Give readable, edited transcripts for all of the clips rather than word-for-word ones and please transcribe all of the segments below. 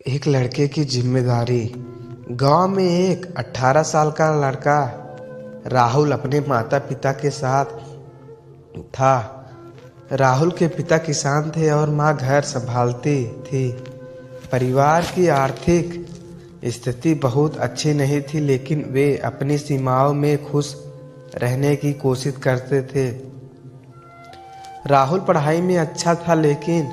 एक लड़के की जिम्मेदारी। गांव में एक 18 साल का लड़का राहुल अपने माता पिता के साथ था। राहुल के पिता किसान थे और माँ घर संभालती थी। परिवार की आर्थिक स्थिति बहुत अच्छी नहीं थी, लेकिन वे अपनी सीमाओं में खुश रहने की कोशिश करते थे। राहुल पढ़ाई में अच्छा था, लेकिन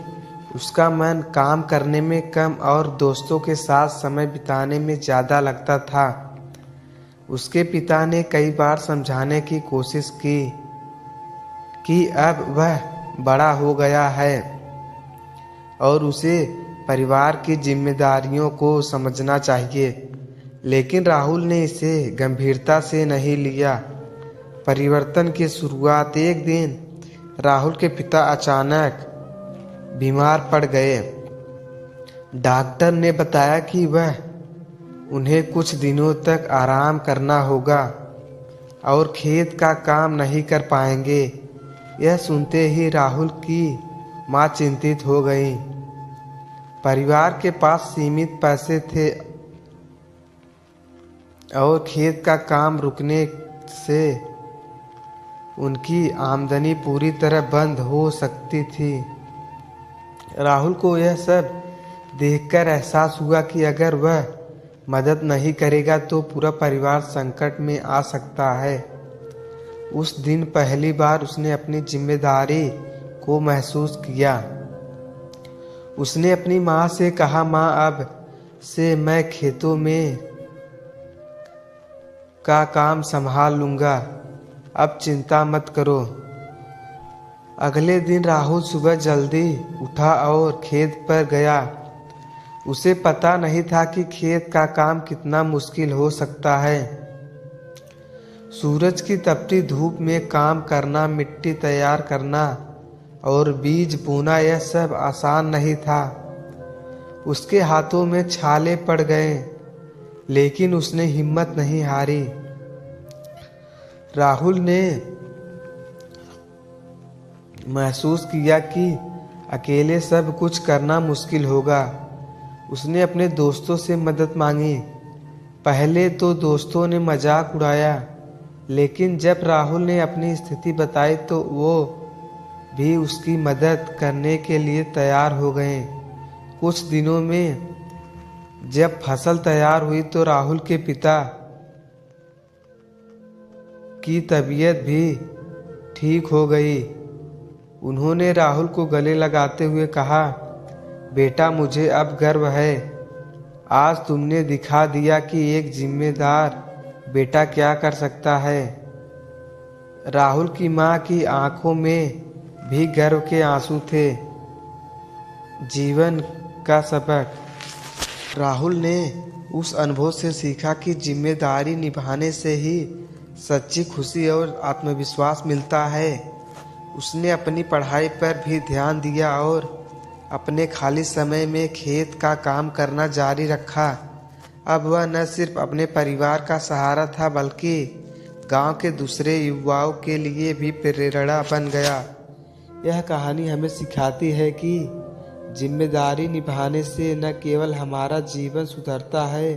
उसका मन काम करने में कम और दोस्तों के साथ समय बिताने में ज़्यादा लगता था। उसके पिता ने कई बार समझाने की कोशिश की कि अब वह बड़ा हो गया है और उसे परिवार की जिम्मेदारियों को समझना चाहिए, लेकिन राहुल ने इसे गंभीरता से नहीं लिया। परिवर्तन की शुरुआत एक दिन राहुल के पिता अचानक बीमार पड़ गए। डॉक्टर ने बताया कि वह उन्हें कुछ दिनों तक आराम करना होगा और खेत का काम नहीं कर पाएंगे। यह सुनते ही राहुल की माँ चिंतित हो गई। परिवार के पास सीमित पैसे थे और खेत का काम रुकने से उनकी आमदनी पूरी तरह बंद हो सकती थी। राहुल को यह सब देखकर एहसास हुआ कि अगर वह मदद नहीं करेगा तो पूरा परिवार संकट में आ सकता है। उस दिन पहली बार उसने अपनी जिम्मेदारी को महसूस किया। उसने अपनी माँ से कहा, माँ, अब से मैं खेतों में का काम संभाल लूँगा, अब चिंता मत करो। अगले दिन राहुल सुबह जल्दी उठा और खेत पर गया। उसे पता नहीं था कि खेत का काम कितना मुश्किल हो सकता है। सूरज की तपती धूप में काम करना, मिट्टी तैयार करना और बीज बोना, यह सब आसान नहीं था। उसके हाथों में छाले पड़ गए, लेकिन उसने हिम्मत नहीं हारी। राहुल ने महसूस किया कि अकेले सब कुछ करना मुश्किल होगा। उसने अपने दोस्तों से मदद मांगी। पहले तो दोस्तों ने मजाक उड़ाया, लेकिन जब राहुल ने अपनी स्थिति बताई तो वो भी उसकी मदद करने के लिए तैयार हो गए। कुछ दिनों में जब फसल तैयार हुई तो राहुल के पिता की तबीयत भी ठीक हो गई। उन्होंने राहुल को गले लगाते हुए कहा, बेटा, मुझे अब गर्व है। आज तुमने दिखा दिया कि एक जिम्मेदार बेटा क्या कर सकता है। राहुल की माँ की आंखों में भी गर्व के आंसू थे। जीवन का सबक। राहुल ने उस अनुभव से सीखा कि जिम्मेदारी निभाने से ही सच्ची खुशी और आत्मविश्वास मिलता है। उसने अपनी पढ़ाई पर भी ध्यान दिया और अपने खाली समय में खेत का काम करना जारी रखा। अब वह न सिर्फ अपने परिवार का सहारा था, बल्कि गांव के दूसरे युवाओं के लिए भी प्रेरणा बन गया। यह कहानी हमें सिखाती है कि जिम्मेदारी निभाने से न केवल हमारा जीवन सुधरता है,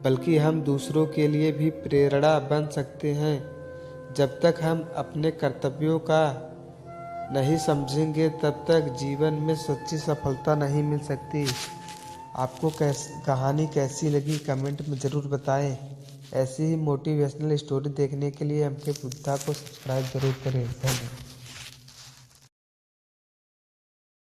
बल्कि हम दूसरों के लिए भी प्रेरणा बन सकते हैं। जब तक हम अपने कर्तव्यों का नहीं समझेंगे, तब तक जीवन में सच्ची सफलता नहीं मिल सकती। आपको कहानी कैसी लगी कमेंट में ज़रूर बताएं। ऐसी ही मोटिवेशनल स्टोरी देखने के लिए हमके बुद्धा को सब्सक्राइब जरूर करें। धन्यवाद।